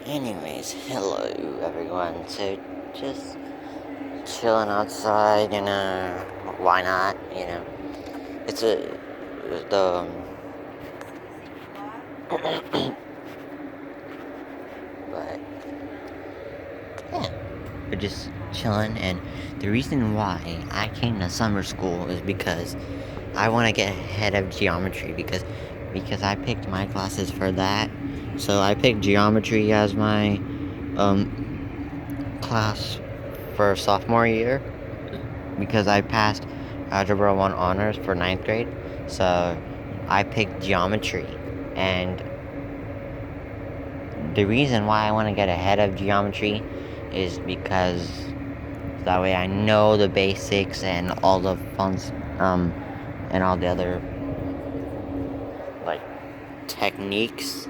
Anyways, hello everyone. So just chilling outside, why not? It's the but yeah, we're just chilling, and the reason why I came to summer school is because I want to get ahead of geometry because I picked my classes for that. So I picked geometry as my class for sophomore year because I passed Algebra 1 honors for ninth grade. So I picked geometry. And the reason why I want to get ahead of geometry is because that way I know the basics and all the and all the other, like, techniques.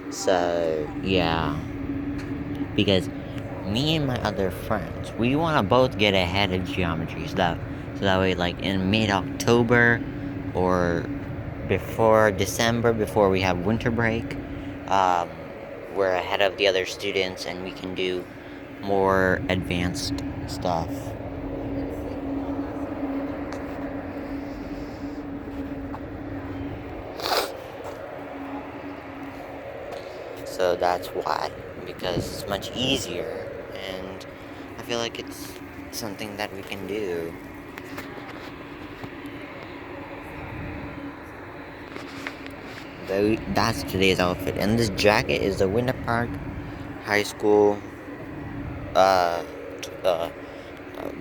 So, yeah. Because me and my other friends, we want to both get ahead of geometry. So that way, like, in mid-October or before December, before we have winter break, um, we're ahead of the other students and we can do more advanced stuff. So that's why, because it's much easier, and I feel like it's something that we can do. That's today's outfit, and this jacket is the Winter Park High School uh,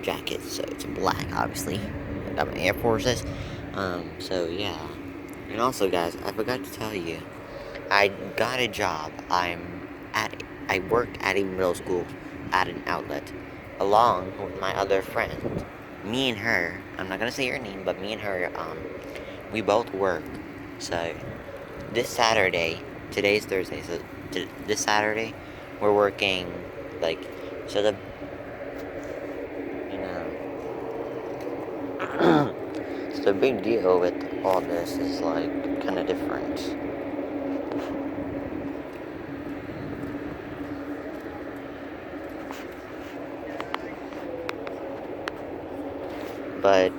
jacket, so it's black, obviously. I got my Air Forces. So yeah. And also, guys, I forgot to tell you, I got a job. I work at a middle school at an outlet, along with my other friend. Me and her, I'm not gonna say her name, but me and her, we both work. So this Saturday, today's Thursday, so this Saturday, we're working, like, so you know, so the big deal with all this is, like, kind of different. But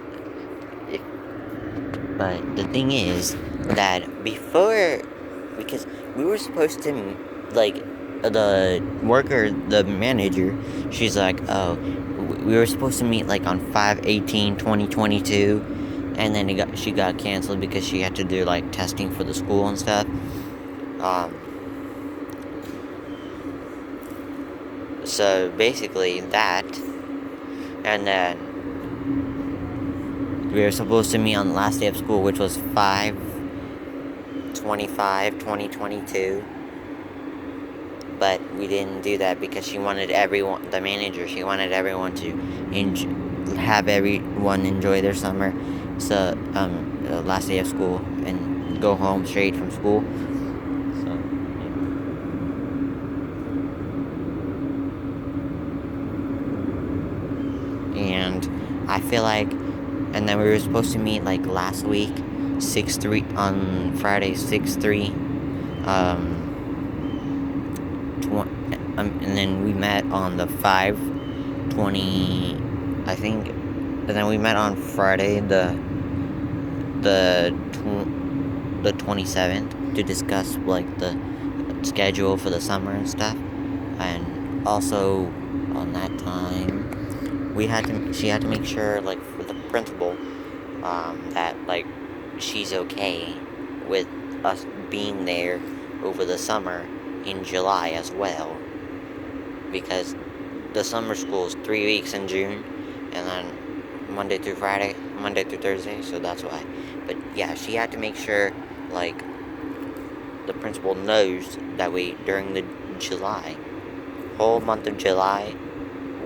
if, but the thing is that because we were supposed to, like, the manager, she's like, oh, we were supposed to meet, like, on 5/18/2022, and then she got canceled because she had to do, like, testing for the school and stuff. So basically that, and then we were supposed to meet on the last day of school, which was 5/25/2022. But we didn't do that because she wanted everyone, the manager, she wanted everyone to have everyone enjoy their summer. So, last day of school and go home straight from school. So, and I feel like, and then we were supposed to meet, like, last week, 6/3, on Friday, 6/3, and then we met on the 5/20, I think, and then we met on Friday, the 27th, to discuss, like, the schedule for the summer and stuff. And also on that time, she had to make sure, like, for the principal, that, like, she's okay with us being there over the summer in July as well, because the summer school is 3 weeks in June, and then Monday through Thursday, so that's why. But yeah, she had to make sure, like, the principal knows that during the whole month of July,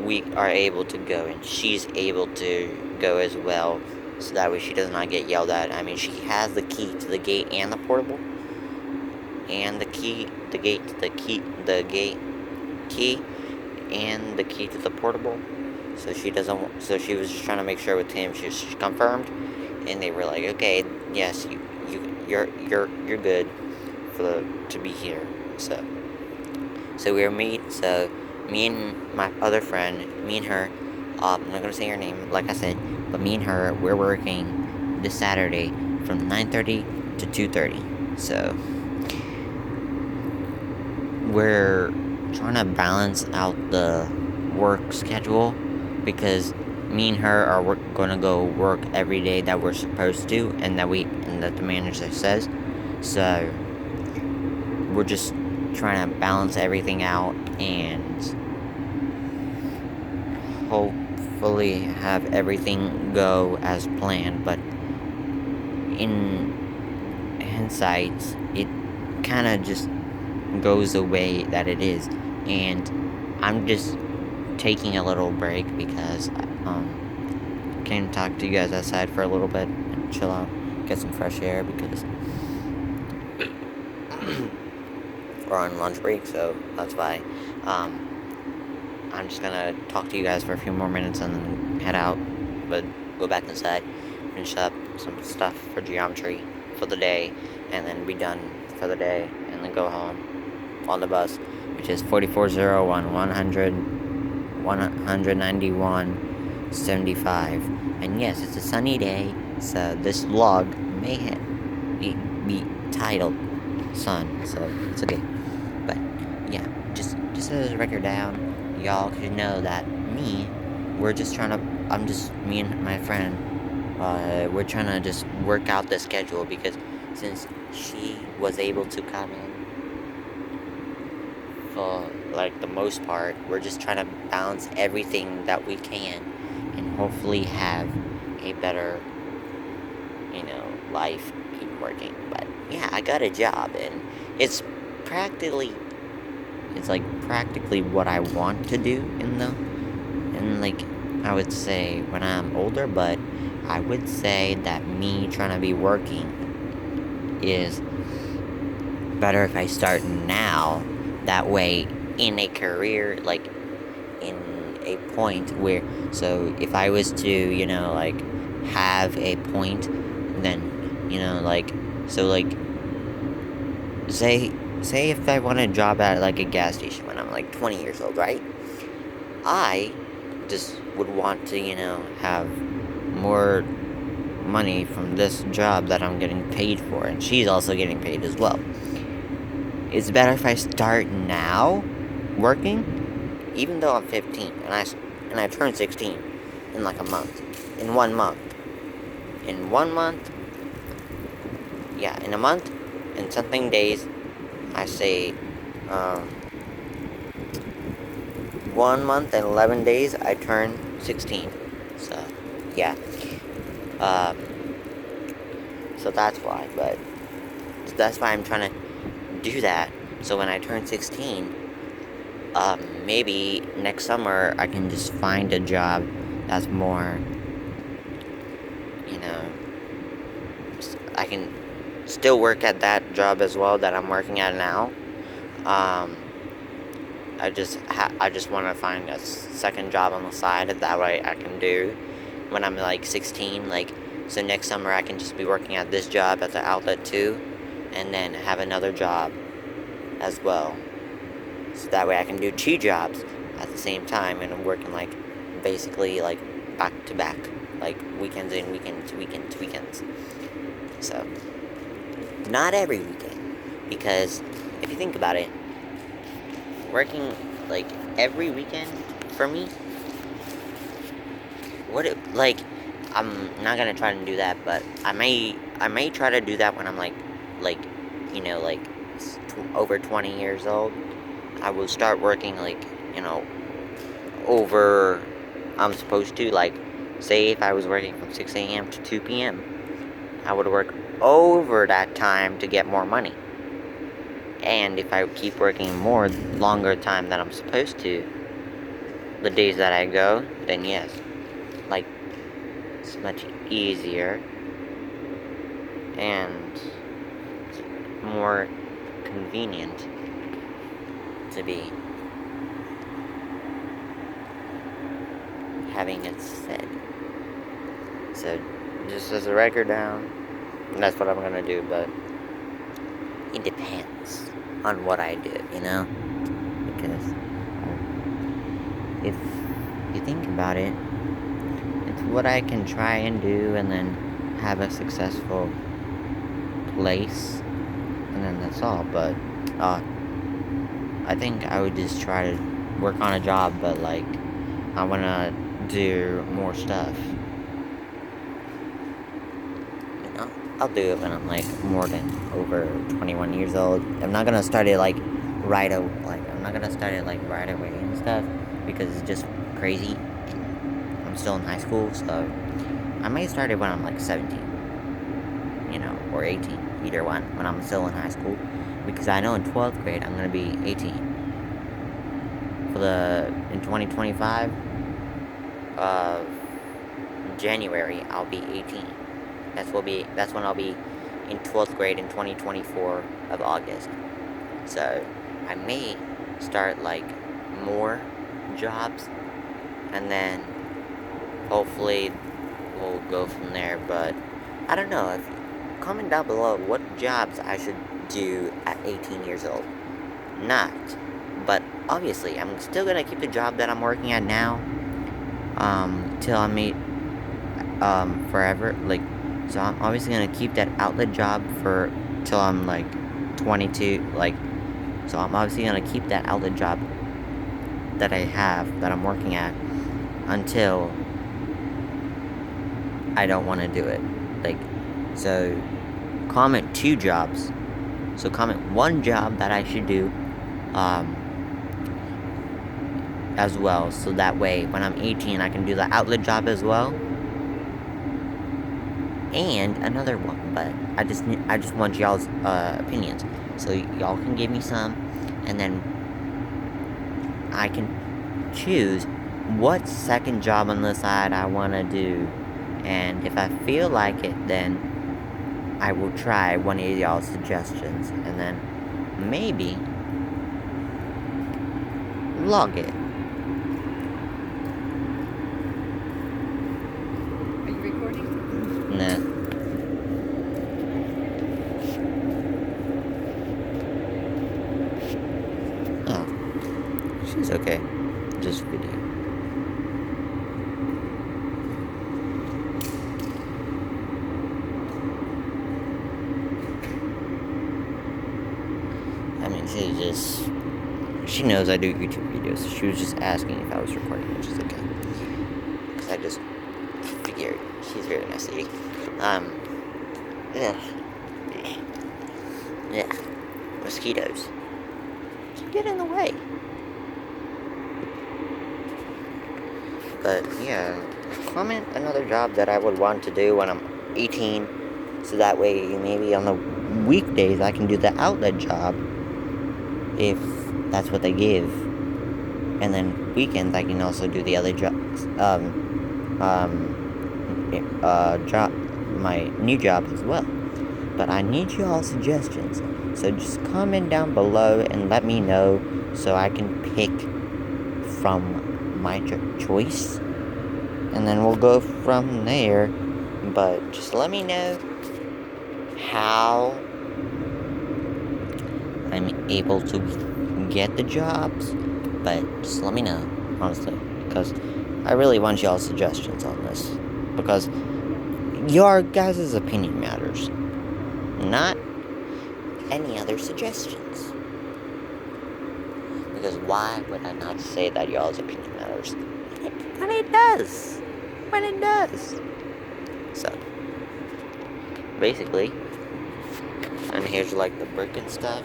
we are able to go, and she's able to go as well, so that way she does not get yelled at. I mean, she has the key to the gate and the portable, and the key and the key to the portable. So she was just trying to make sure with him. She confirmed, and they were like, okay, yes, you're good to be here. So So me and my other friend, me and her, I'm not gonna say her name, like I said, but me and her, we're working this Saturday from 9:30 to 2:30. So we're trying to balance out the work schedule because me and her are gonna go work every day that we're supposed to, and that the manager says. So we're just trying to balance everything out and hopefully have everything go as planned. But in hindsight, it kind of just goes the way that it is, and I'm just taking a little break because can talk to you guys outside for a little bit and chill out, get some fresh air because we're on lunch break, so that's why. I'm just gonna talk to you guys for a few more minutes and then head out, but go back inside, finish up some stuff for geometry for the day, and then be done for the day, and then go home on the bus, which is 4401 191 75. And yes, it's a sunny day, so this vlog may be titled Sun, so it's okay. But yeah, just as a record down, y'all should know that me and my friend, we're trying to just work out the schedule because since she was able to come in for like the most part, we're just trying to balance everything that we can and hopefully have a better, life keep working. But yeah, I got a job and it's practically what I want to do I would say when I'm older, but I would say that me trying to be working is better if I start now. That way, in a career, like in a point where, so if I was to, have a point, then, say if I want a job at like a gas station when I'm like 20 years old, right? I just would want to, have more money from this job that I'm getting paid for, and she's also getting paid as well. It's better if I start now working, even though I'm 15 and I turn 16 in like a month, in 1 month. In 1 month, yeah, in a month and something days, I say 1 month and 11 days, I turn 16. So, yeah. So that's why, but that's why I'm trying to do that. So when I turn 16, maybe next summer I can just find a job that's more, I can still work at that job as well that I'm working at now. I just want to find a second job on the side that way I can do when I'm like 16. So next summer I can just be working at this job at the outlet too, and then have another job as well. So that way I can do 2 jobs at the same time, and I'm working basically back to back, weekends in, weekends. So not every weekend, because if you think about it, working every weekend for me, I'm not gonna try to do that, but I may try to do that when I'm over 20 years old. I will start working over, I'm supposed to, say if I was working from 6 a.m. to 2 p.m. I would work over that time to get more money. And if I keep working longer time than I'm supposed to, the days that I go, then yes, it's much easier and more convenient to be having it said. So just as a record down, that's what I'm gonna do, but it depends on what I do, It because if you think about it, it's what I can try and do and then have a successful place, and then that's all. But I think I would just try to work on a job, but like I want to do more stuff. You know, I'll do it when I'm like more than over 21 years old. I'm not gonna start it like right away. I'm not gonna start it like right away and stuff because it's just crazy. I'm still in high school, so I may start it when I'm like 17, or 18, either one, when I'm still in high school, because I know in 12th grade I'm gonna be 18. In 2025, January, I'll be 18. That's when I'll be in 12th grade in 2024 of August. So I may start like more jobs, and then hopefully we'll go from there. But I don't know. Comment down below what jobs I should do at 18 years old. Not, but obviously I'm still gonna keep the job that I'm working at now, till I meet forever. So I'm obviously gonna keep that outlet job till I'm like 22. So I'm obviously gonna keep that outlet job that I'm working at until I don't want to do it. So comment 2 jobs. So comment 1 job that I should do, as well. So that way, when I'm 18, I can do the outlet job as well. And another one, but I just want y'all's opinions. So y'all can give me some, and then I can choose what second job on the side I want to do. And if I feel like it, then I will try one of y'all's suggestions, and then maybe vlog it. Are you recording? Nah. Oh. She's okay. Just video. I mean, she knows I do YouTube videos, so she was just asking if I was recording, which is okay. Because I just figured she's a very nice lady. Yeah. Mosquitoes. Just get in the way. But, yeah. Comment another job that I would want to do when I'm 18. So that way, maybe on the weekdays, I can do the outlet job. If that's what they give. And then weekends I can also do the other jobs. My new job as well. But I need y'all suggestions. So just comment down below and let me know so I can pick from my choice. And then we'll go from there. But just let me know how I'm able to get the jobs, but just let me know, honestly, because I really want y'all's suggestions on this, because your guys' opinion matters, not any other suggestions, because why would I not say that y'all's opinion matters when it does, so, basically, and here's like the brick and stuff,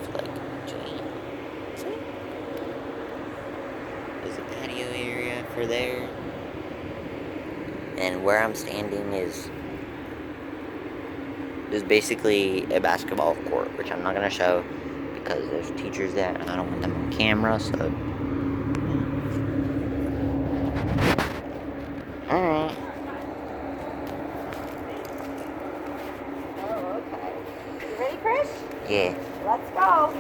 there's a patio area for there. And where I'm standing is basically a basketball court, which I'm not gonna show because there's teachers there and I don't want them on camera, so. Alright. Oh, okay. You ready, Krish? Yeah. Let's go.